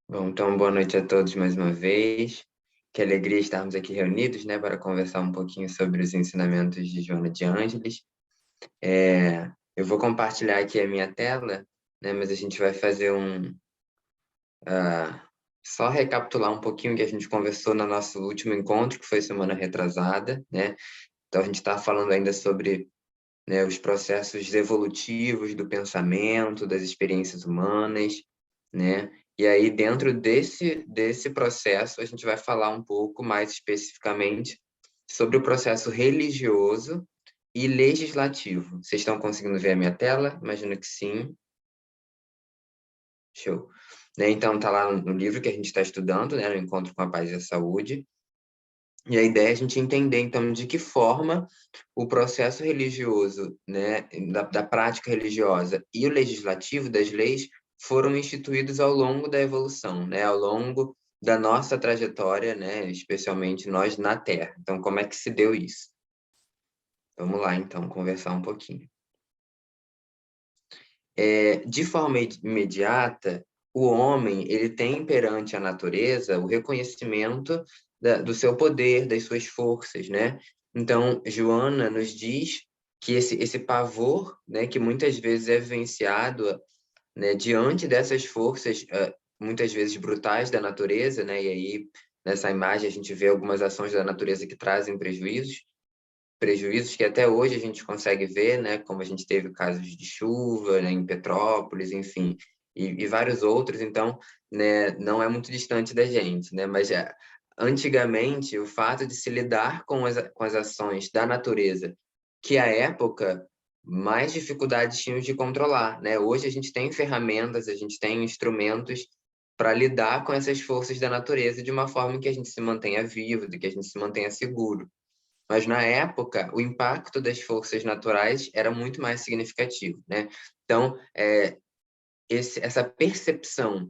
Bom, então, boa noite a todos mais uma vez. Que alegria estarmos aqui reunidos, né, para conversar um pouquinho sobre os ensinamentos de Joana de Ângeles. Eu vou compartilhar aqui a minha tela, né, mas a gente vai fazer só recapitular um pouquinho o que a gente conversou no nosso último encontro, que foi semana retrasada, né? Então, a gente está falando ainda sobre, né, os processos evolutivos do pensamento, das experiências humanas, né? E aí, dentro desse processo, a gente vai falar um pouco mais especificamente sobre o processo religioso e legislativo. Vocês estão conseguindo ver a minha tela? Imagino que sim. Show. Né? Então, está lá no livro que a gente está estudando, né, no Encontro com a Paz e a Saúde. E a ideia é a gente entender, então, de que forma o processo religioso, né, da prática religiosa e o legislativo das leis foram instituídos ao longo da evolução, né, ao longo da nossa trajetória, né, especialmente nós na Terra. Então, como é que se deu isso? Vamos lá, então, conversar um pouquinho. De forma imediata, o homem ele tem perante a natureza o reconhecimento do seu poder, das suas forças, né? Então, Joana nos diz que esse pavor, né, que muitas vezes é vivenciado, né, diante dessas forças, muitas vezes brutais da natureza, né? E aí, nessa imagem, a gente vê algumas ações da natureza que trazem prejuízos que até hoje a gente consegue ver, né, como a gente teve casos de chuva, né, em Petrópolis, enfim, e vários outros, então, né, não é muito distante da gente, né, mas antigamente o fato de se lidar com as ações da natureza, que à época mais dificuldades tinham de controlar, né, hoje a gente tem ferramentas, a gente tem instrumentos para lidar com essas forças da natureza de uma forma que a gente se mantenha vivo, de que a gente se mantenha seguro. Mas na época, o impacto das forças naturais era muito mais significativo, né? Então, essa percepção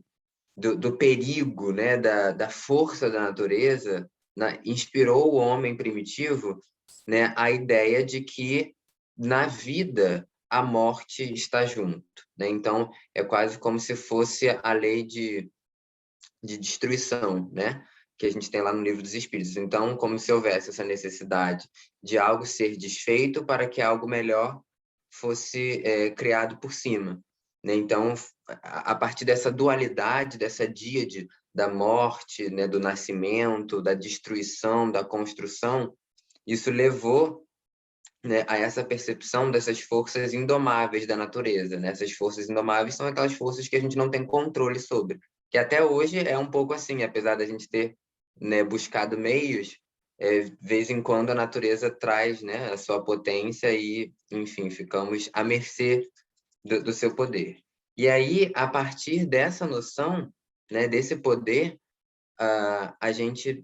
do perigo, né, da força da natureza, inspirou o homem primitivo, né, a ideia de que na vida a morte está junto, né? Então, é quase como se fosse a lei de destruição, né? Que a gente tem lá no Livro dos Espíritos. Então, como se houvesse essa necessidade de algo ser desfeito para que algo melhor fosse criado por cima, né? Então, a partir dessa dualidade, dessa díade da morte, né, do nascimento, da destruição, da construção, isso levou, né, a essa percepção dessas forças indomáveis da natureza, né? Essas forças indomáveis são aquelas forças que a gente não tem controle sobre, que até hoje é um pouco assim, apesar da gente ter, né, buscado meios, de vez em quando a natureza traz, né, a sua potência e, enfim, ficamos à mercê do seu poder. E aí, a partir dessa noção, né, desse poder, a gente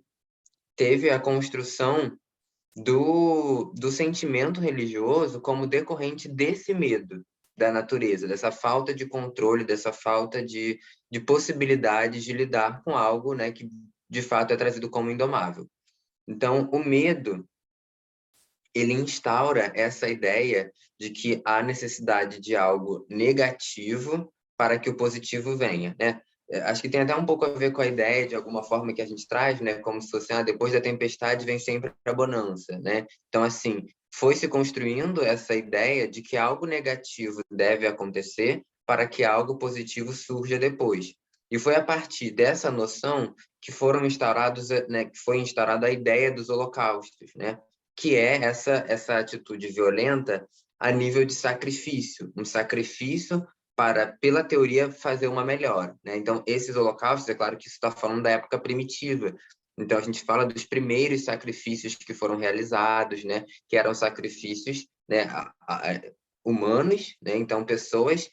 teve a construção do sentimento religioso como decorrente desse medo da natureza, dessa falta de controle, dessa falta de possibilidades de lidar com algo, né, que de fato é trazido como indomável. Então, o medo, ele instaura essa ideia de que há necessidade de algo negativo para que o positivo venha, né? Acho que tem até um pouco a ver com a ideia, de alguma forma, que a gente traz, né? Como se fosse, depois da tempestade vem sempre a bonança, né? Então, assim, foi se construindo essa ideia de que algo negativo deve acontecer para que algo positivo surja depois. E foi a partir dessa noção que foram instaurados, né, que foi instaurada a ideia dos holocaustos, né? Que é essa atitude violenta a nível de sacrifício, um sacrifício para, pela teoria, fazer uma melhora, né? Então, esses holocaustos, é claro que isso está falando da época primitiva. Então, a gente fala dos primeiros sacrifícios que foram realizados, né? Que eram sacrifícios, né, humanos, né? Então, pessoas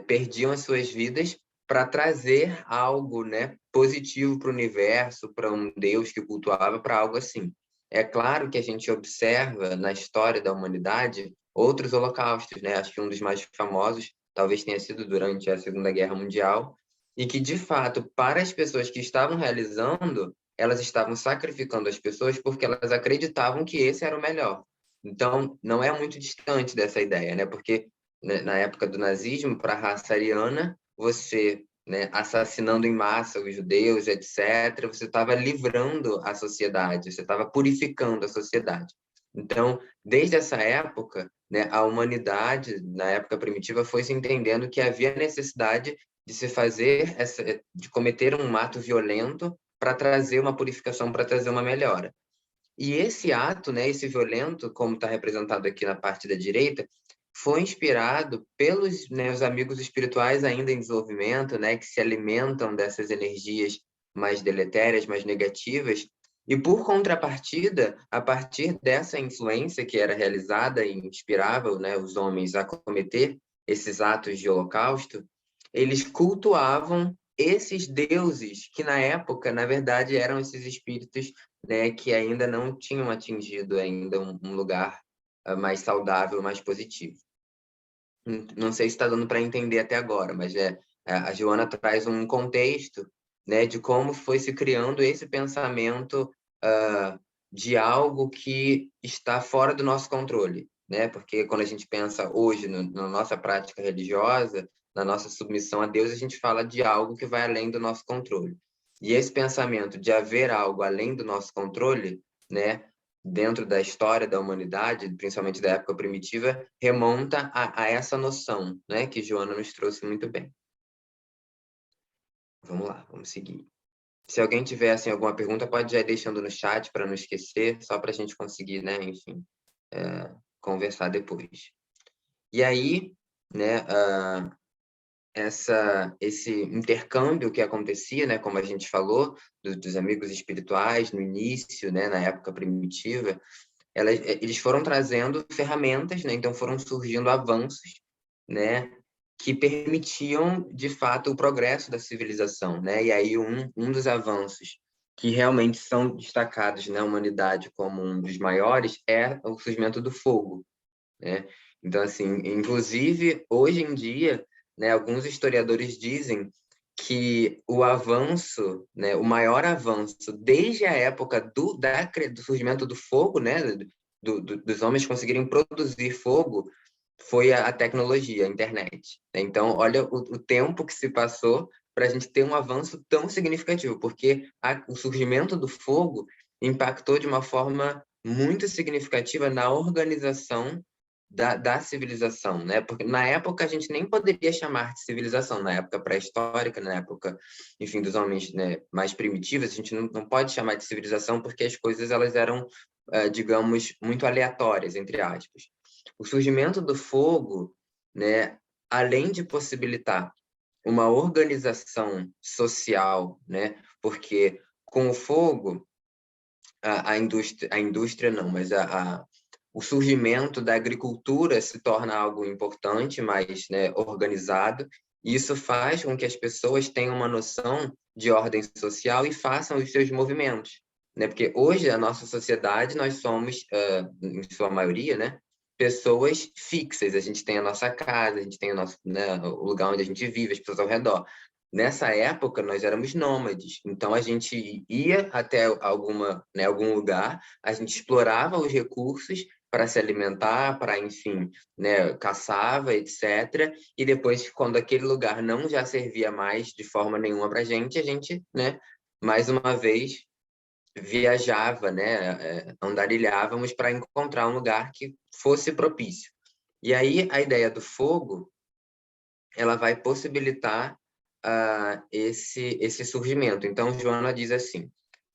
perdiam as suas vidas para trazer algo, né, positivo para o universo, para um Deus que cultuava, para algo assim. É claro que a gente observa na história da humanidade outros holocaustos, né? Acho que um dos mais famosos talvez tenha sido durante a Segunda Guerra Mundial, e que, de fato, para as pessoas que estavam realizando, elas estavam sacrificando as pessoas porque elas acreditavam que esse era o melhor. Então, não é muito distante dessa ideia, né? Porque, né, na época do nazismo, para a raça ariana, você, né, assassinando em massa os judeus, etc., você estava livrando a sociedade, você estava purificando a sociedade. Então, desde essa época, né, a humanidade, na época primitiva, foi se entendendo que havia necessidade de se fazer, de cometer um ato violento para trazer uma purificação, para trazer uma melhora. E esse ato, né, esse violento, como está representado aqui na parte da direita, foi inspirado pelos, né, os amigos espirituais ainda em desenvolvimento, né, que se alimentam dessas energias mais deletérias, mais negativas, e por contrapartida, a partir dessa influência que era realizada e inspirava, né, os homens a cometer esses atos de holocausto, eles cultuavam esses deuses que na época, na verdade, eram esses espíritos, né, que ainda não tinham atingido ainda um lugar mais saudável, mais positivo. Não sei se está dando para entender até agora, mas a Joana traz um contexto, né, de como foi se criando esse pensamento de algo que está fora do nosso controle, né? Porque quando a gente pensa hoje na nossa prática religiosa, na nossa submissão a Deus, a gente fala de algo que vai além do nosso controle. E esse pensamento de haver algo além do nosso controle, né, dentro da história da humanidade, principalmente da época primitiva, remonta a essa noção, né, que Joana nos trouxe muito bem. Vamos lá, vamos seguir. Se alguém tiver assim, alguma pergunta, pode já ir deixando no chat para não esquecer, só para a gente conseguir, né, enfim, conversar depois. E aí, né, esse intercâmbio que acontecia, né, como a gente falou, dos amigos espirituais no início, né, na época primitiva, eles foram trazendo ferramentas, né? Então foram surgindo avanços, né? Que permitiam, de fato, o progresso da civilização, né? E aí um dos avanços que realmente são destacados na humanidade como um dos maiores é o surgimento do fogo, né? Então, assim, inclusive, hoje em dia, né, alguns historiadores dizem que o avanço, né, o maior avanço desde a época do surgimento do fogo, né, dos homens conseguirem produzir fogo, foi a tecnologia, a internet. Então, olha o tempo que se passou para a gente ter um avanço tão significativo, porque o surgimento do fogo impactou de uma forma muito significativa na organização da civilização, né? Porque na época a gente nem poderia chamar de civilização, na época pré-histórica, na época, enfim, dos homens, né, mais primitivos, a gente não pode chamar de civilização porque as coisas elas eram, digamos, muito aleatórias, entre aspas. O surgimento do fogo, né, além de possibilitar uma organização social, né? Porque com o fogo a indústria não, mas o surgimento da agricultura se torna algo importante, mais, né, organizado. E isso faz com que as pessoas tenham uma noção de ordem social e façam os seus movimentos, né? Porque hoje a nossa sociedade nós somos, em sua maioria, né, pessoas fixas. A gente tem a nossa casa, a gente tem o nosso, né, o lugar onde a gente vive, as pessoas ao redor. Nessa época, nós éramos nômades, então a gente ia até né, algum lugar, a gente explorava os recursos para se alimentar, para, enfim, né, caçava, etc. E depois, quando aquele lugar não já servia mais de forma nenhuma para a gente, né, mais uma vez, viajava, né, andarilhávamos para encontrar um lugar que fosse propício. E aí, a ideia do fogo, ela vai possibilitar esse surgimento. Então, Joana diz assim: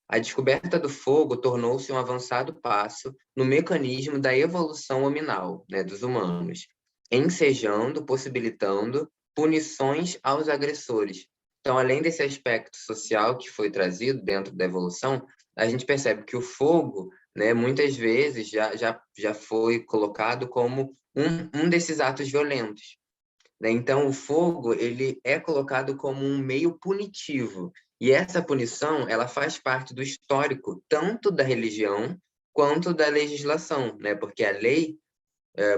a descoberta do fogo tornou-se um avançado passo no mecanismo da evolução hominal, né, dos humanos, ensejando, possibilitando punições aos agressores. Então, além desse aspecto social que foi trazido dentro da evolução, a gente percebe que o fogo, né, muitas vezes já foi colocado como um desses atos violentos, né? Então, o fogo ele é colocado como um meio punitivo. E essa punição ela faz parte do histórico tanto da religião quanto da legislação, né? Porque a lei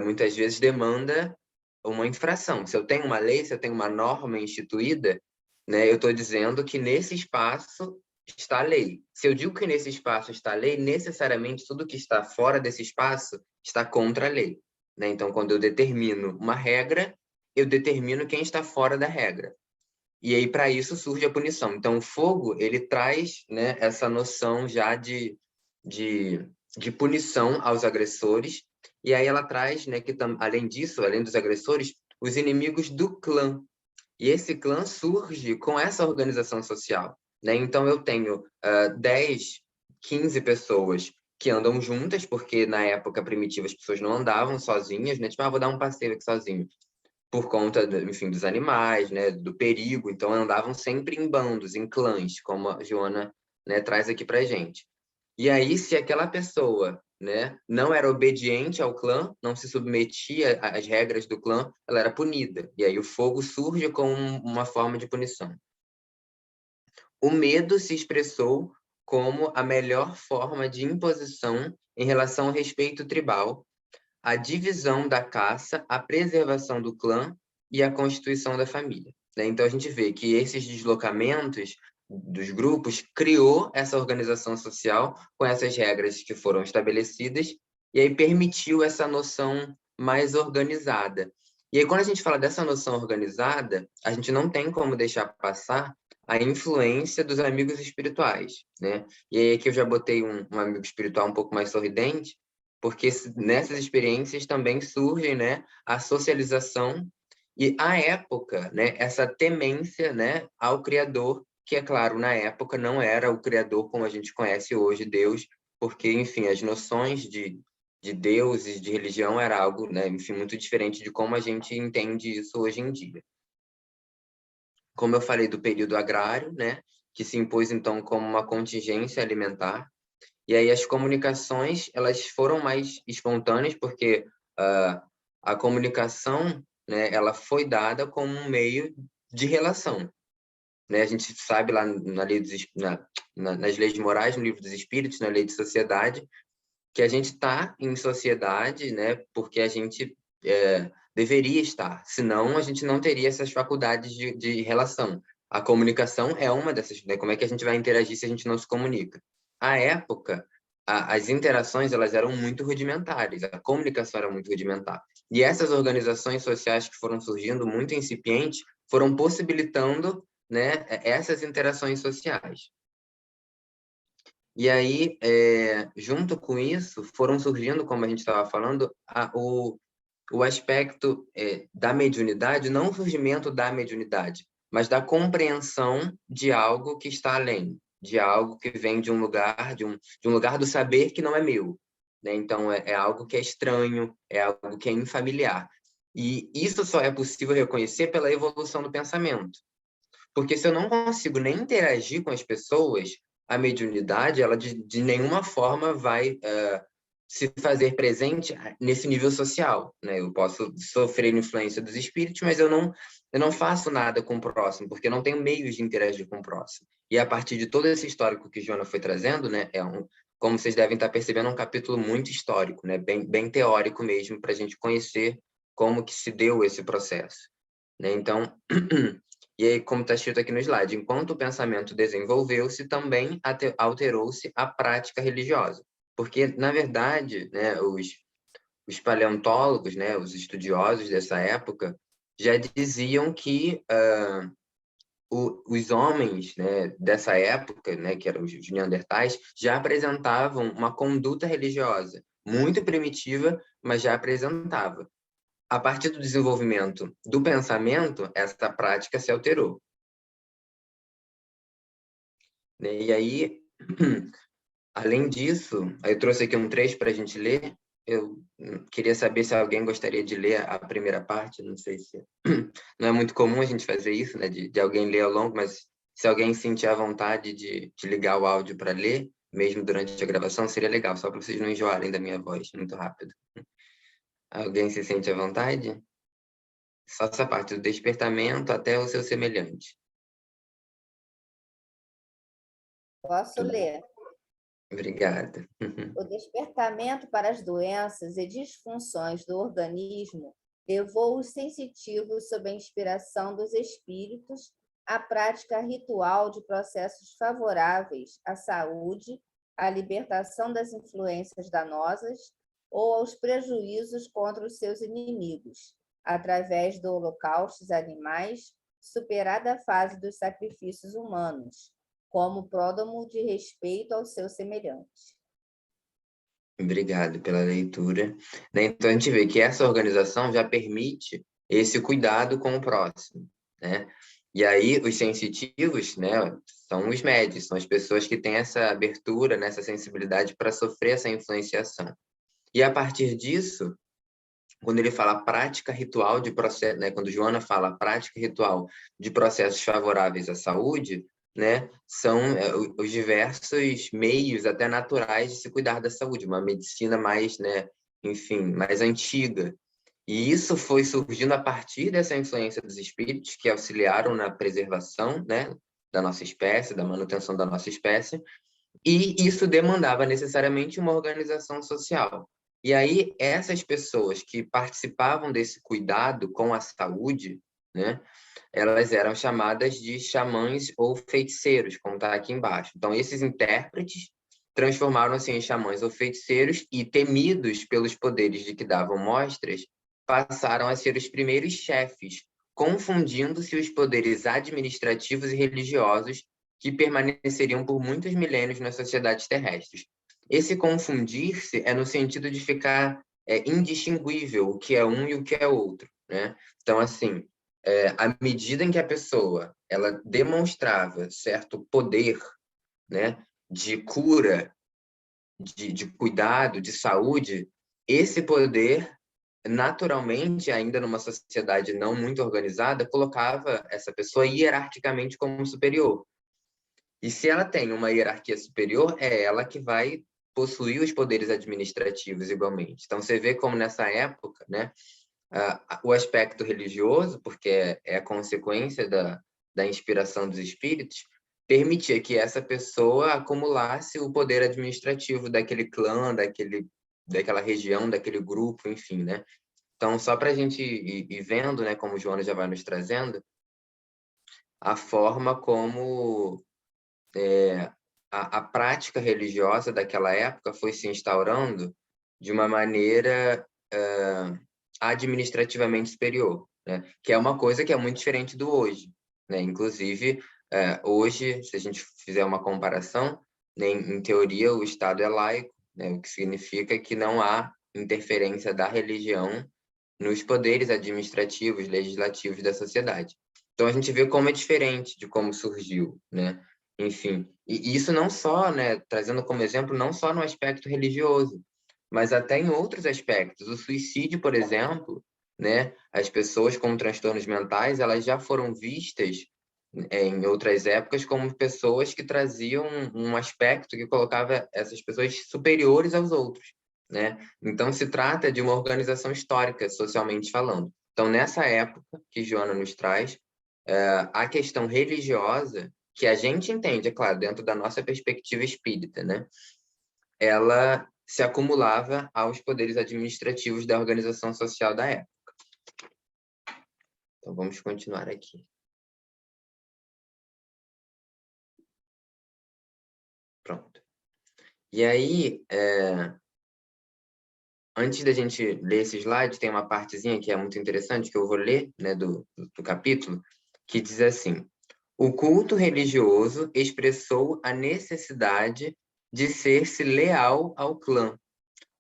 muitas vezes demanda uma infração. Se eu tenho uma lei, se eu tenho uma norma instituída, né, eu estou dizendo que nesse espaço está a lei. Se eu digo que nesse espaço está a lei, necessariamente tudo que está fora desse espaço está contra a lei, né? Então, quando eu determino uma regra, eu determino quem está fora da regra. E aí, para isso, surge a punição. Então, o fogo, ele traz, né, essa noção já de punição aos agressores, e aí ela traz, né, que além disso, além dos agressores, os inimigos do clã. E esse clã surge com essa organização social, né? Então, eu tenho 10, 15 pessoas que andam juntas, porque na época primitiva as pessoas não andavam sozinhas, né? Tipo, vou dar um passeio aqui sozinho por conta, enfim, dos animais, né, do perigo, então andavam sempre em bandos, em clãs, como a Joana, né, traz aqui para gente. E aí, se aquela pessoa, né, não era obediente ao clã, não se submetia às regras do clã, ela era punida. E aí o fogo surge como uma forma de punição. O medo se expressou como a melhor forma de imposição em relação ao respeito tribal, a divisão da caça, a preservação do clã e a constituição da família, né? Então, a gente vê que esses deslocamentos dos grupos criou essa organização social com essas regras que foram estabelecidas e aí permitiu essa noção mais organizada. E aí, quando a gente fala dessa noção organizada, a gente não tem como deixar passar a influência dos amigos espirituais, né? E aí aqui eu já botei um amigo espiritual um pouco mais sorridente, porque nessas experiências também surge, né, a socialização e a época, né, essa temência, né, ao Criador, que é claro, na época não era o Criador como a gente conhece hoje, Deus, porque, enfim, as noções de Deus e de religião era algo, né, enfim, muito diferente de como a gente entende isso hoje em dia. Como eu falei do período agrário, né, que se impôs então como uma contingência alimentar. E aí as comunicações, elas foram mais espontâneas, porque a comunicação, né, ela foi dada como um meio de relação, né? A gente sabe lá na lei nas leis morais, no livro dos Espíritos, na lei de sociedade, que a gente está em sociedade, né, porque a gente deveria estar, senão a gente não teria essas faculdades de relação. A comunicação é uma dessas, né? Como é que a gente vai interagir se a gente não se comunica? À época, as interações elas eram muito rudimentares, a comunicação era muito rudimentar. E essas organizações sociais que foram surgindo, muito incipientes, foram possibilitando, né, essas interações sociais. E aí, junto com isso, foram surgindo, como a gente estava falando, o aspecto da mediunidade, não o surgimento da mediunidade, mas da compreensão de algo que está além, de algo que vem de um lugar, de um lugar do saber que não é meu, né? Então, é algo que é estranho, é algo que é infamiliar. E isso só é possível reconhecer pela evolução do pensamento. Porque se eu não consigo nem interagir com as pessoas, a mediunidade, ela de nenhuma forma vai se fazer presente nesse nível social, né? Eu posso sofrer influência dos espíritos, mas eu não faço nada com o próximo, porque eu não tenho meios de interagir com o próximo. E a partir de todo esse histórico que Joana foi trazendo, né, como vocês devem estar percebendo, um capítulo muito histórico, né, bem teórico mesmo, para a gente conhecer como que se deu esse processo, né? Então, e aí, como está escrito aqui no slide, enquanto o pensamento desenvolveu-se, também alterou-se a prática religiosa. Porque, na verdade, né, os paleontólogos, né, os estudiosos dessa época, já diziam que os homens, né, dessa época, né, que eram os neandertais, já apresentavam uma conduta religiosa muito primitiva, mas já apresentava. A partir do desenvolvimento do pensamento, essa prática se alterou, né? E aí, além disso, eu trouxe aqui um trecho para a gente ler. Eu queria saber se alguém gostaria de ler a primeira parte. Não sei se não é muito comum a gente fazer isso, né? De alguém ler ao longo, mas se alguém sentir a vontade de ligar o áudio para ler, mesmo durante a gravação, seria legal, só para vocês não enjoarem da minha voz muito rápido. Alguém se sente à vontade? Só essa parte do despertamento até o seu semelhante. Posso ler? Obrigada. O despertamento para as doenças e disfunções do organismo levou os sensitivos, sob a inspiração dos espíritos, à prática ritual de processos favoráveis à saúde, à libertação das influências danosas ou aos prejuízos contra os seus inimigos, através do holocaustos animais, superada a fase dos sacrifícios humanos, como pródromo de respeito ao seu semelhante. Obrigado pela leitura. Né? Então, a gente vê que essa organização já permite esse cuidado com o próximo, né? E aí, os sensitivos, né, são os médios, são as pessoas que têm essa abertura, né, essa sensibilidade para sofrer essa influenciação. E a partir disso, quando ele fala prática ritual de processo, né, quando Joana fala prática ritual de processos favoráveis à saúde, né, são os diversos meios até naturais de se cuidar da saúde, uma medicina mais, né, enfim, mais antiga. E isso foi surgindo a partir dessa influência dos espíritos que auxiliaram na preservação, né, da nossa espécie, da manutenção da nossa espécie, e isso demandava necessariamente uma organização social. E aí, essas pessoas que participavam desse cuidado com a saúde, né, elas eram chamadas de xamãs ou feiticeiros, como está aqui embaixo. Então, esses intérpretes transformaram-se em xamãs ou feiticeiros e, temidos pelos poderes de que davam mostras, passaram a ser os primeiros chefes, confundindo-se os poderes administrativos e religiosos que permaneceriam por muitos milênios nas sociedades terrestres. Esse confundir-se é no sentido de ficar indistinguível o que é um e o que é outro, né? Então, assim, à medida em que a pessoa ela demonstrava certo poder, né, de cura, de cuidado, de saúde, esse poder, naturalmente, ainda numa sociedade não muito organizada, colocava essa pessoa hierarquicamente como superior. E se ela tem uma hierarquia superior, é ela que vai possuir os poderes administrativos igualmente. Então, você vê como nessa época, né, o aspecto religioso, porque é a consequência da inspiração dos espíritos, permitia que essa pessoa acumulasse o poder administrativo daquele clã, daquela região, daquele grupo, enfim, né? Então, só para a gente ir vendo, né, como o Joana já vai nos trazendo, a forma como a prática religiosa daquela época foi se instaurando de uma maneira administrativamente superior, né? Que é uma coisa que é muito diferente do hoje, né? Inclusive, hoje, se a gente fizer uma comparação, né, em teoria, o Estado é laico, né? O que significa que não há interferência da religião nos poderes administrativos, legislativos da sociedade. Então, a gente vê como é diferente de como surgiu, né? Enfim, e isso não só, né, trazendo como exemplo, não só no aspecto religioso, mas até em outros aspectos. O suicídio, por exemplo, né, as pessoas com transtornos mentais, elas já foram vistas em outras épocas como pessoas que traziam um aspecto que colocava essas pessoas superiores aos outros, né? Então se trata de uma organização histórica, socialmente falando. Então nessa época que Joana nos traz, a questão religiosa que a gente entende, é claro, dentro da nossa perspectiva espírita, né? Ela se acumulava aos poderes administrativos da organização social da época. Então vamos continuar aqui. Pronto. E aí, antes da gente ler esse slide, tem uma partezinha que é muito interessante, que eu vou ler, né, do capítulo, que diz assim: o culto religioso expressou a necessidade de ser-se leal ao clã,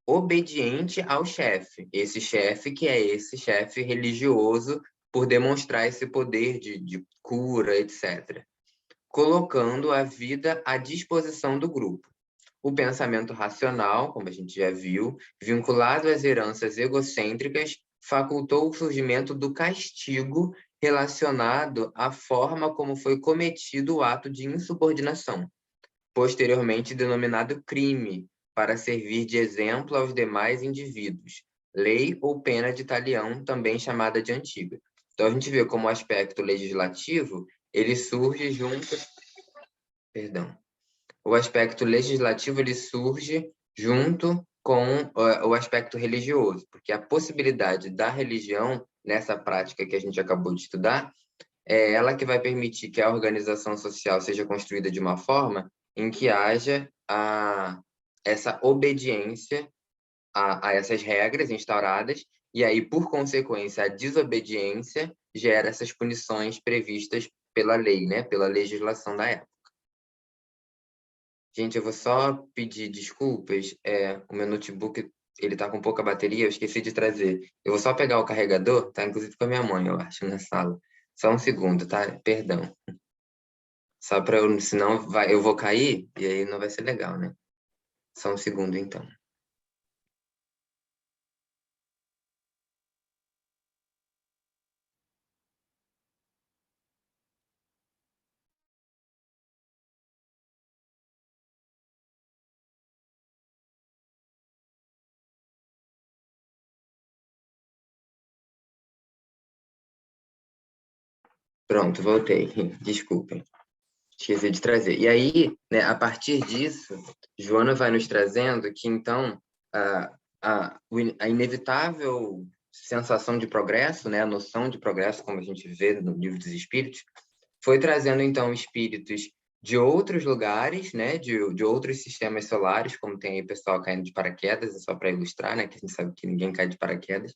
obediente ao chefe. Esse chefe que é esse chefe religioso por demonstrar esse poder de cura, etc. Colocando a vida à disposição do grupo. O pensamento racional, como a gente já viu, vinculado às heranças egocêntricas, facultou o surgimento do castigo relacionado à forma como foi cometido o ato de insubordinação, posteriormente denominado crime, para servir de exemplo aos demais indivíduos, lei ou pena de talião, também chamada de antiga. Então, a gente vê como o aspecto legislativo, ele surge junto... Perdão. O aspecto legislativo ele surge junto com o aspecto religioso, porque a possibilidade da religião nessa prática que a gente acabou de estudar é ela que vai permitir que a organização social seja construída de uma forma em que haja essa obediência a essas regras instauradas e aí, por consequência, a desobediência gera essas punições previstas pela lei, né? Pela legislação da época. Gente, eu vou só pedir desculpas, o meu notebook, ele tá com pouca bateria, eu esqueci de trazer. Eu vou só pegar o carregador, tá inclusive com a minha mãe, eu acho, na sala. Só um segundo, tá? Perdão. Só para eu, senão eu vou cair e aí não vai ser legal, né? Só um segundo, então. Pronto, voltei. Desculpem. Esqueci de trazer. E aí, né, a partir disso, Joana vai nos trazendo que, então, a inevitável sensação de progresso, né, a noção de progresso, como a gente vê no Livro dos Espíritos, foi trazendo, então, espíritos de outros lugares, né, de outros sistemas solares, como tem aí pessoal caindo de paraquedas, é só para ilustrar, né, que a gente sabe que ninguém cai de paraquedas.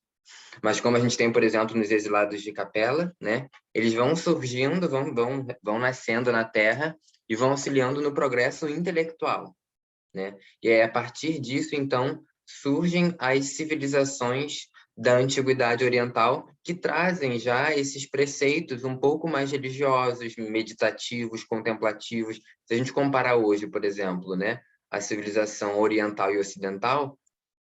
Mas como a gente tem, por exemplo, nos exilados de Capela, né, eles vão surgindo, vão nascendo na Terra e vão auxiliando no progresso intelectual, né? E aí, a partir disso, então, surgem as civilizações da Antiguidade Oriental que trazem já esses preceitos um pouco mais religiosos, meditativos, contemplativos. Se a gente comparar hoje, por exemplo, né, a civilização oriental e ocidental,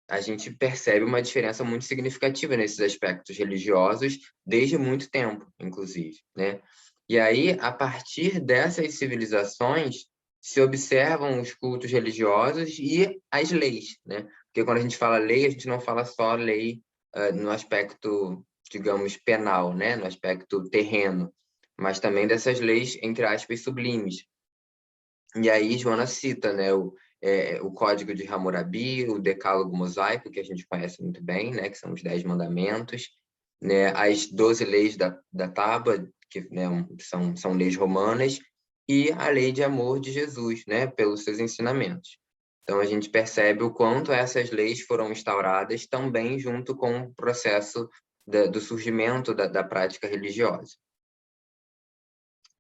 a gente percebe uma diferença muito significativa nesses aspectos religiosos desde muito tempo, inclusive, né? E aí, a partir dessas civilizações, se observam os cultos religiosos e as leis, né? Porque quando a gente fala lei, a gente não fala só lei no aspecto, digamos, penal, né? No aspecto terreno, mas também dessas leis, entre aspas, sublimes. E aí Joana cita, né, o Código de Hammurabi, o Decálogo Mosaico, que a gente conhece muito bem, né, que são os 10 mandamentos, né, as 12 leis da Tábua, que, né, são leis romanas, e a lei de amor de Jesus, né, pelos seus ensinamentos. Então a gente percebe o quanto essas leis foram instauradas também junto com o processo do surgimento da prática religiosa.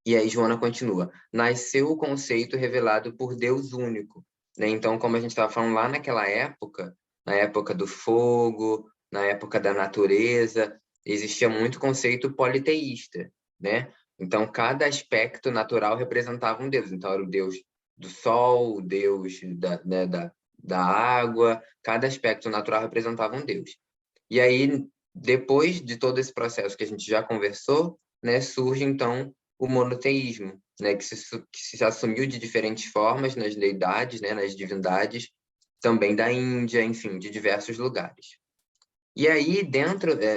E aí Joana continua: nasceu o conceito revelado por Deus único, né? Então, como a gente estava falando lá naquela época, na época do fogo, na época da natureza, existia muito conceito politeísta, né? Então, cada aspecto natural representava um deus. Então, era o deus do sol, o deus da água, cada aspecto natural representava um deus. E aí, depois de todo esse processo que a gente já conversou, né, surge então o monoteísmo, né, que se assumiu de diferentes formas nas deidades, né, nas divindades, também da Índia, enfim, de diversos lugares. E aí,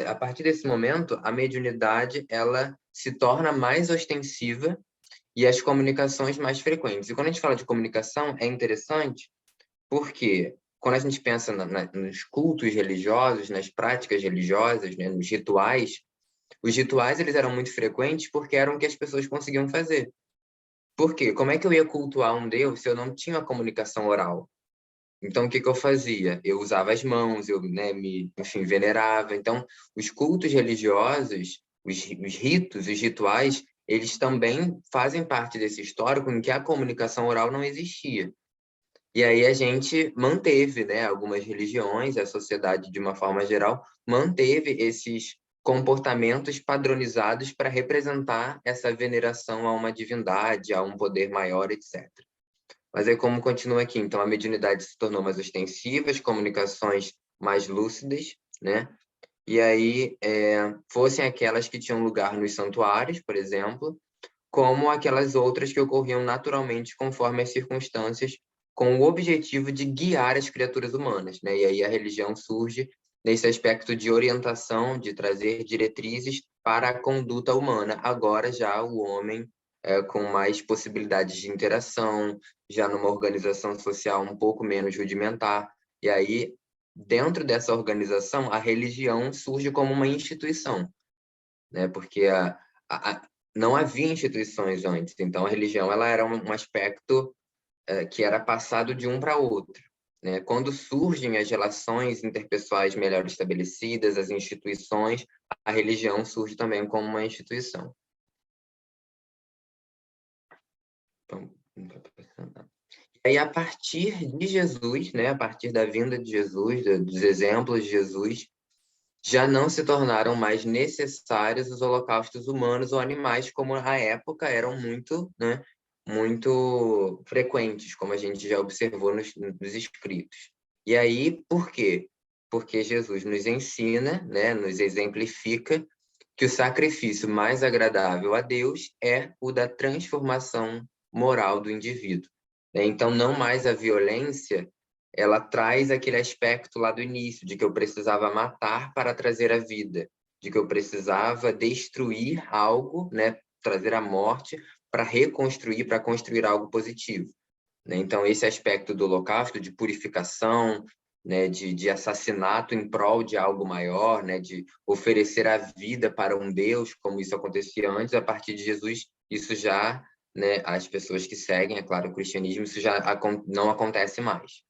a partir desse momento, a mediunidade ela se torna mais ostensiva e as comunicações mais frequentes. E quando a gente fala de comunicação, é interessante porque quando a gente pensa nos cultos religiosos, nas práticas religiosas, né, nos rituais, os rituais eles eram muito frequentes porque eram o que as pessoas conseguiam fazer. Por quê? Como é que eu ia cultuar um Deus se eu não tinha a comunicação oral? Então, o que que eu fazia? Eu usava as mãos, eu, né, enfim, venerava. Então, os cultos religiosos, os ritos, os rituais, eles também fazem parte desse histórico em que a comunicação oral não existia. E aí a gente manteve, né, algumas religiões, a sociedade de uma forma geral, manteve esses comportamentos padronizados para representar essa veneração a uma divindade, a um poder maior, etc. Mas aí como continua aqui, então a mediunidade se tornou mais ostensiva, as comunicações mais lúcidas, né? E aí fossem aquelas que tinham lugar nos santuários, por exemplo, como aquelas outras que ocorriam naturalmente conforme as circunstâncias, com o objetivo de guiar as criaturas humanas, né? E aí a religião surge nesse aspecto de orientação, de trazer diretrizes para a conduta humana. Agora já o homem com mais possibilidades de interação, já numa organização social um pouco menos rudimentar. E aí, dentro dessa organização, a religião surge como uma instituição, né? Porque a, não havia instituições antes, então a religião ela era um aspecto que era passado de um para outro. né? Quando surgem as relações interpessoais melhor estabelecidas, as instituições, a religião surge também como uma instituição. Então, não tá passando nada. E aí, a partir de Jesus, né, a partir da vinda de Jesus, dos exemplos de Jesus, já não se tornaram mais necessários os holocaustos humanos ou animais, como na época eram muito, né, muito frequentes, como a gente já observou nos escritos. E aí, por quê? Porque Jesus nos ensina, né, nos exemplifica que o sacrifício mais agradável a Deus é o da transformação moral do indivíduo, né? Então, não mais a violência, ela traz aquele aspecto lá do início, de que eu precisava matar para trazer a vida, de que eu precisava destruir algo, né, trazer a morte para reconstruir, para construir algo positivo, né? Então, esse aspecto do holocausto, de purificação, né, de assassinato em prol de algo maior, né, de oferecer a vida para um Deus, como isso acontecia antes, a partir de Jesus, isso já, né, as pessoas que seguem, é claro, o cristianismo, isso já não acontece mais.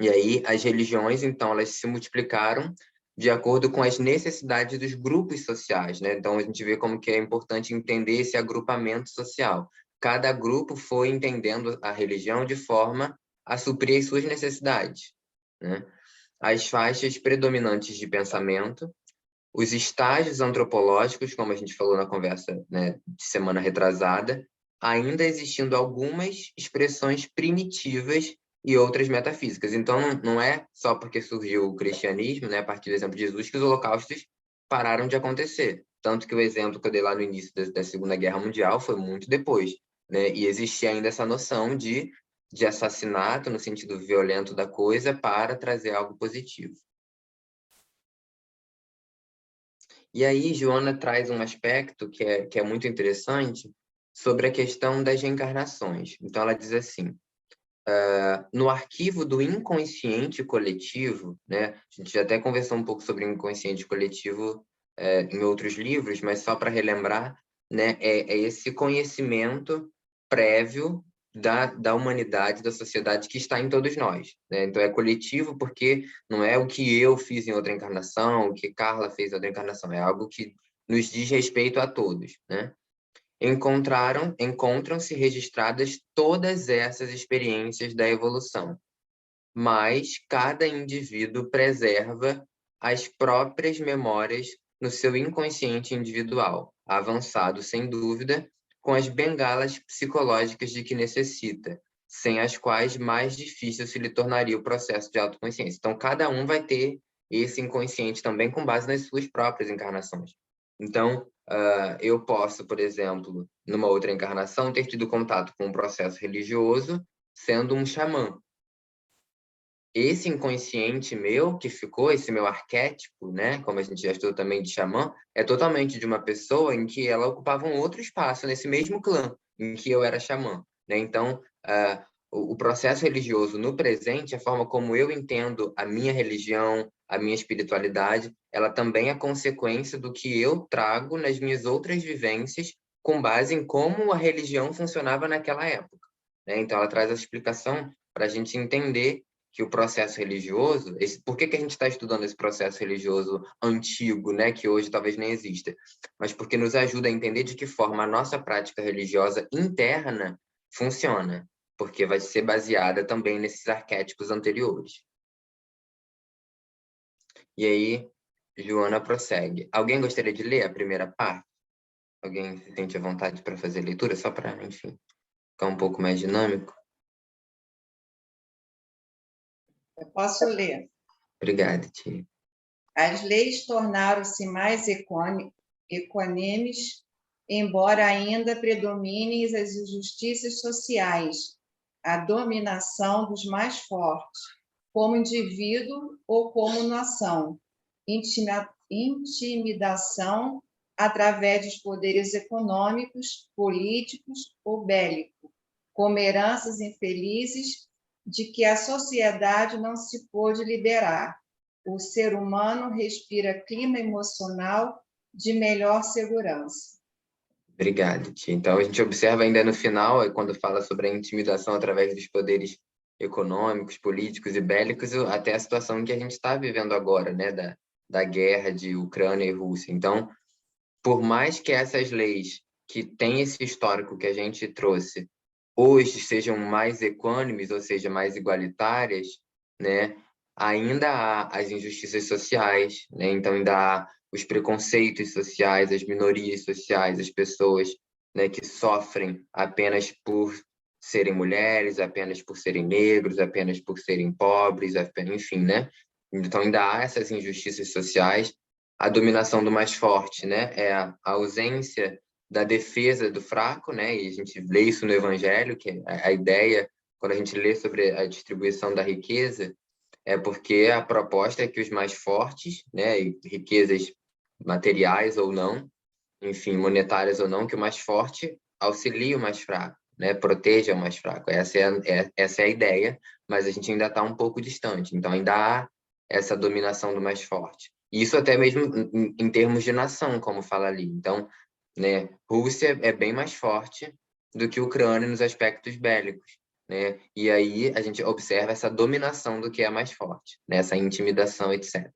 E aí, as religiões, então, elas se multiplicaram de acordo com as necessidades dos grupos sociais, né? Então, a gente vê como que é importante entender esse agrupamento social. Cada grupo foi entendendo a religião de forma a suprir as suas necessidades, né? As faixas predominantes de pensamento, os estágios antropológicos, como a gente falou na conversa, né, de semana retrasada, ainda existindo algumas expressões primitivas e outras metafísicas. Então, não é só porque surgiu o cristianismo, né, a partir do exemplo de Jesus, que os holocaustos pararam de acontecer. Tanto que o exemplo que eu dei lá no início da Segunda Guerra Mundial foi muito depois, né? E existia ainda essa noção de assassinato, no sentido violento da coisa, para trazer algo positivo. E aí, Joana traz um aspecto que é muito interessante sobre a questão das reencarnações. Então, ela diz assim: no arquivo do inconsciente coletivo, né? A gente já até conversou um pouco sobre o inconsciente coletivo em outros livros, mas só para relembrar, né? É esse conhecimento prévio da humanidade, da sociedade que está em todos nós, né? Então é coletivo porque não é o que eu fiz em outra encarnação, o que Carla fez em outra encarnação, é algo que nos diz respeito a todos, né? Encontram-se registradas todas essas experiências da evolução, mas cada indivíduo preserva as próprias memórias no seu inconsciente individual, avançado sem dúvida, com as bengalas psicológicas de que necessita, sem as quais mais difícil se lhe tornaria o processo de autoconsciência. Então, cada um vai ter esse inconsciente também com base nas suas próprias encarnações. Então, eu posso, por exemplo, numa outra encarnação, ter tido contato com um processo religioso sendo um xamã. Esse inconsciente meu que ficou, esse meu arquétipo, né, como a gente já estudou também de xamã, é totalmente de uma pessoa em que ela ocupava um outro espaço nesse mesmo clã em que eu era xamã, né? Então, o processo religioso no presente, a forma como eu entendo a minha religião, a minha espiritualidade, ela também é consequência do que eu trago nas minhas outras vivências com base em como a religião funcionava naquela época, né? Então, ela traz essa explicação para a gente entender que o processo religioso, por que que a gente está estudando esse processo religioso antigo, né, que hoje talvez nem exista, mas porque nos ajuda a entender de que forma a nossa prática religiosa interna funciona, porque vai ser baseada também nesses arquétipos anteriores. E aí, Joana prossegue. Alguém gostaria de ler a primeira parte? Alguém se sente à vontade para fazer a leitura, só para, enfim, ficar um pouco mais dinâmico? Eu posso ler. Obrigado, tia. As leis tornaram-se mais equânimes, embora ainda predominem as injustiças sociais, a dominação dos mais fortes, como indivíduo ou como nação, intimidação através dos poderes econômicos, políticos ou bélicos, como heranças infelizes de que a sociedade não se pôde liberar. O ser humano respira clima emocional de melhor segurança. Obrigado, tia. Então, a gente observa ainda no final, quando fala sobre a intimidação através dos poderes econômicos, políticos e bélicos, até a situação que a gente está vivendo agora, né, da guerra de Ucrânia e Rússia. Então, por mais que essas leis que têm esse histórico que a gente trouxe hoje sejam mais equânimes, ou seja, mais igualitárias, né, ainda há as injustiças sociais, né, então ainda há os preconceitos sociais, as minorias sociais, as pessoas, né, que sofrem apenas por serem mulheres, apenas por serem negros, apenas por serem pobres, enfim, né? Então ainda há essas injustiças sociais, a dominação do mais forte, né? É a ausência da defesa do fraco, né? E a gente lê isso no Evangelho, que é a ideia, quando a gente lê sobre a distribuição da riqueza, é porque a proposta é que os mais fortes, né, e riquezas materiais ou não, enfim, monetárias ou não, que o mais forte auxilie o mais fraco, né, proteja o mais fraco. Essa é a ideia, mas a gente ainda está um pouco distante. Então, ainda há essa dominação do mais forte. E isso até mesmo em termos de nação, como fala ali. Então, né, Rússia é bem mais forte do que Ucrânia nos aspectos bélicos, né? E aí a gente observa essa dominação do que é mais forte, né? Essa intimidação, etc.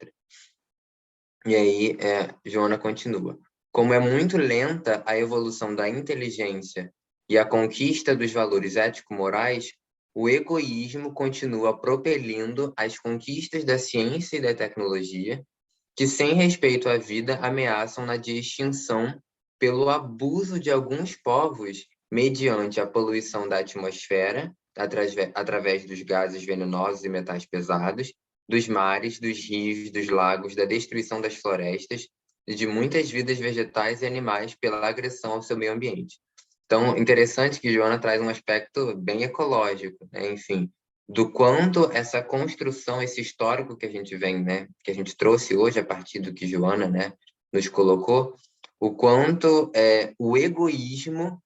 E aí, Joana continua. Como é muito lenta a evolução da inteligência e a conquista dos valores ético-morais, o egoísmo continua propelindo as conquistas da ciência e da tecnologia, que, sem respeito à vida, ameaçam na de extinção pelo abuso de alguns povos mediante a poluição da atmosfera, através dos gases venenosos e metais pesados, dos mares, dos rios, dos lagos, da destruição das florestas e de muitas vidas vegetais e animais pela agressão ao seu meio ambiente. Então, interessante que Joana traz um aspecto bem ecológico, né? Enfim, do quanto essa construção, esse histórico que a gente vem, né, que a gente trouxe hoje a partir do que Joana, né, nos colocou, o quanto o egoísmo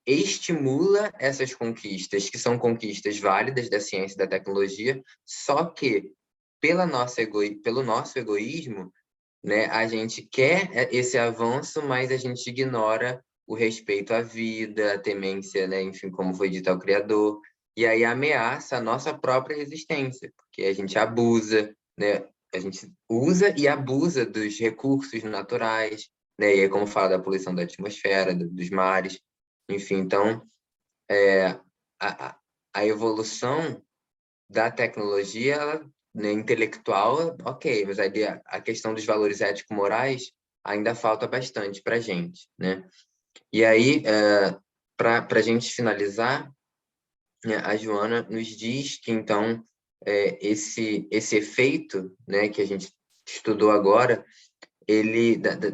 estimula essas conquistas, que são conquistas válidas da ciência e da tecnologia, só que pelo nosso egoísmo, né, a gente quer esse avanço, mas a gente ignora o respeito à vida, a temência, né, enfim, como foi dito ao Criador, e aí ameaça a nossa própria existência, porque a gente abusa, né, a gente usa e abusa dos recursos naturais, né, e aí como fala da poluição da atmosfera, dos mares, enfim, então a, a evolução da tecnologia, né, intelectual, ok, mas aí a questão dos valores ético-morais ainda falta bastante para a gente, né? E aí, para a gente finalizar, né, a Joana nos diz que, então, esse efeito, né, que a gente estudou agora,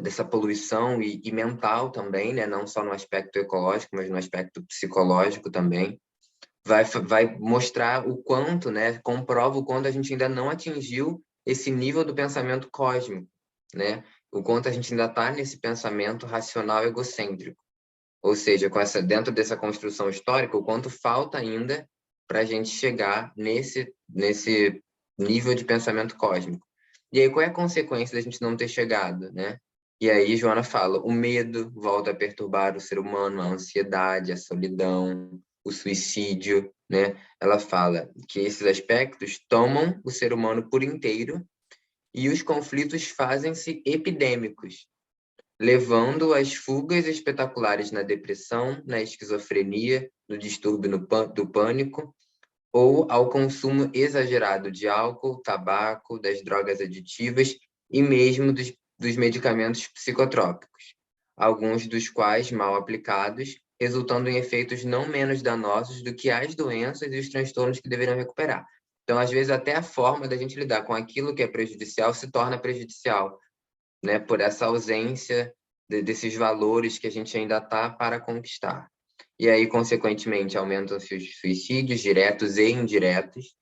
dessa poluição e mental também, né, não só no aspecto ecológico, mas no aspecto psicológico também, vai mostrar o quanto, né, comprova o quanto a gente ainda não atingiu esse nível do pensamento cósmico, né? O quanto a gente ainda está nesse pensamento racional egocêntrico. Ou seja, dentro dessa construção histórica, o quanto falta ainda para a gente chegar nesse nível de pensamento cósmico. E aí, qual é a consequência da gente não ter chegado, né? E aí, Joana fala, o medo volta a perturbar o ser humano, a ansiedade, a solidão, o suicídio, né? Ela fala que esses aspectos tomam o ser humano por inteiro e os conflitos fazem-se epidêmicos, levando às fugas espetaculares na depressão, na esquizofrenia, no distúrbio do pânico, ou ao consumo exagerado de álcool, tabaco, das drogas aditivas e mesmo dos medicamentos psicotrópicos, alguns dos quais, mal aplicados, resultando em efeitos não menos danosos do que as doenças e os transtornos que deveriam recuperar. Então, às vezes, até a forma da gente lidar com aquilo que é prejudicial se torna prejudicial, né, por essa ausência desses valores que a gente ainda está para conquistar. E aí, consequentemente, aumentam-se os suicídios diretos e indiretos,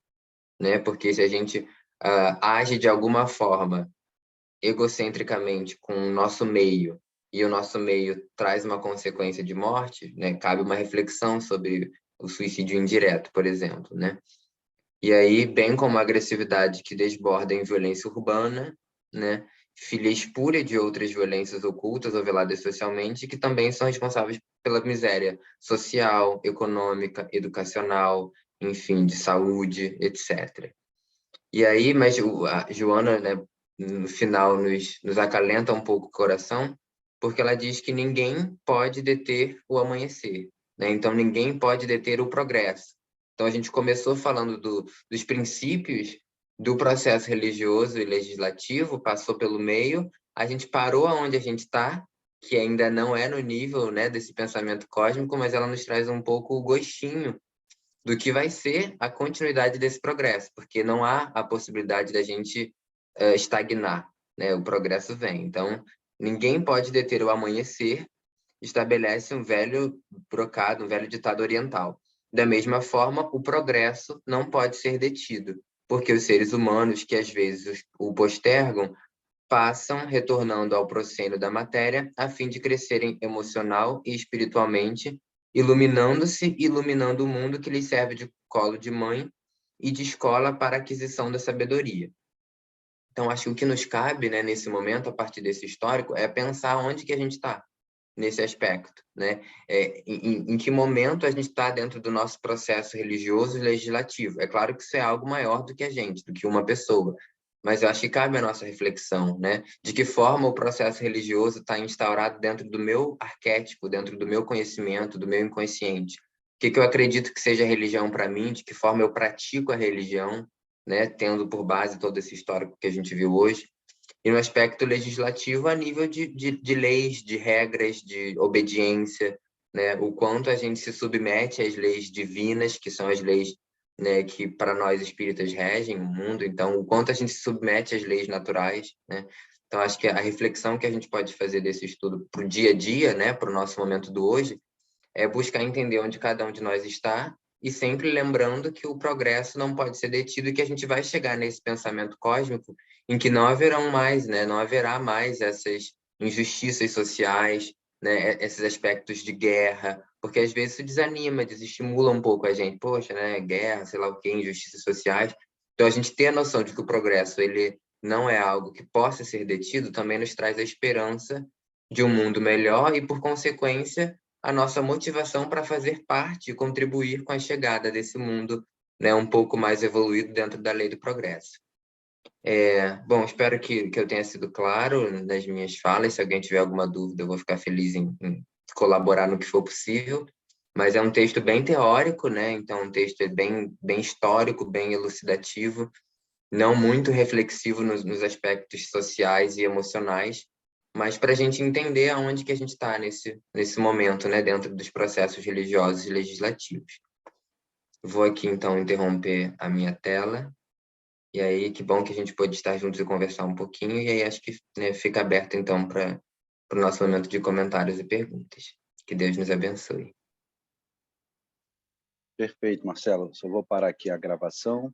né, porque se a gente age de alguma forma egocentricamente com o nosso meio e o nosso meio traz uma consequência de morte, né, cabe uma reflexão sobre o suicídio indireto, por exemplo, né? E aí, bem como a agressividade que desborda em violência urbana, né, filha espúria de outras violências ocultas ou veladas socialmente, que também são responsáveis pela miséria social, econômica, educacional, enfim, de saúde, etc. E aí, mas a Joana, né, no final, nos acalenta um pouco o coração, porque ela diz que ninguém pode deter o amanhecer, né? Então, ninguém pode deter o progresso. Então, a gente começou falando dos princípios do processo religioso e legislativo, passou pelo meio, a gente parou aonde a gente está, que ainda não é no nível, né, desse pensamento cósmico, mas ela nos traz um pouco o gostinho do que vai ser a continuidade desse progresso, porque não há a possibilidade da gente estagnar, né? O progresso vem. Então, ninguém pode deter o amanhecer, estabelece um velho brocado, um velho ditado oriental. Da mesma forma, o progresso não pode ser detido, porque os seres humanos, que às vezes o postergam, passam retornando ao proscênio da matéria a fim de crescerem emocional e espiritualmente, iluminando-se e iluminando o mundo que lhes serve de colo de mãe e de escola para a aquisição da sabedoria. Então, acho que o que nos cabe, né, nesse momento, a partir desse histórico, é pensar onde que a gente está nesse aspecto, né? Em que momento a gente está dentro do nosso processo religioso e legislativo. É claro que isso é algo maior do que a gente, do que uma pessoa, mas eu acho que cabe a nossa reflexão, né? De que forma o processo religioso está instaurado dentro do meu arquétipo, dentro do meu conhecimento, do meu inconsciente. O que eu acredito que seja religião para mim, de que forma eu pratico a religião, né? Tendo por base todo esse histórico que a gente viu hoje. E no aspecto legislativo, a nível de leis, de regras, de obediência, né? O quanto a gente se submete às leis divinas, que são as leis, né, que para nós espíritas regem o mundo, então o quanto a gente se submete às leis naturais, né? Então acho que a reflexão que a gente pode fazer desse estudo para o dia a dia, né, para o nosso momento do hoje, é buscar entender onde cada um de nós está e sempre lembrando que o progresso não pode ser detido e que a gente vai chegar nesse pensamento cósmico em que não haverão mais, né, não haverá mais essas injustiças sociais, né, esses aspectos de guerra, porque às vezes isso desanima, desestimula um pouco a gente, poxa, né, guerra, sei lá o quê, injustiças sociais. Então a gente ter a noção de que o progresso ele não é algo que possa ser detido também nos traz a esperança de um mundo melhor e, por consequência, a nossa motivação para fazer parte e contribuir com a chegada desse mundo, né, um pouco mais evoluído dentro da lei do progresso. Bom, espero que eu tenha sido claro nas minhas falas. Se alguém tiver alguma dúvida, eu vou ficar feliz em colaborar no que for possível. Mas é um texto bem teórico, né? Então, um texto bem histórico, bem elucidativo, não muito reflexivo nos aspectos sociais e emocionais, mas para a gente entender aonde que a gente está nesse momento, né, dentro dos processos religiosos e legislativos. Vou aqui, então, interromper a minha tela, e aí que bom que a gente pôde estar juntos e conversar um pouquinho, e aí acho que, né, fica aberto, então, para o nosso momento de comentários e perguntas. Que Deus nos abençoe. Perfeito, Marcelo. Só vou parar aqui a gravação.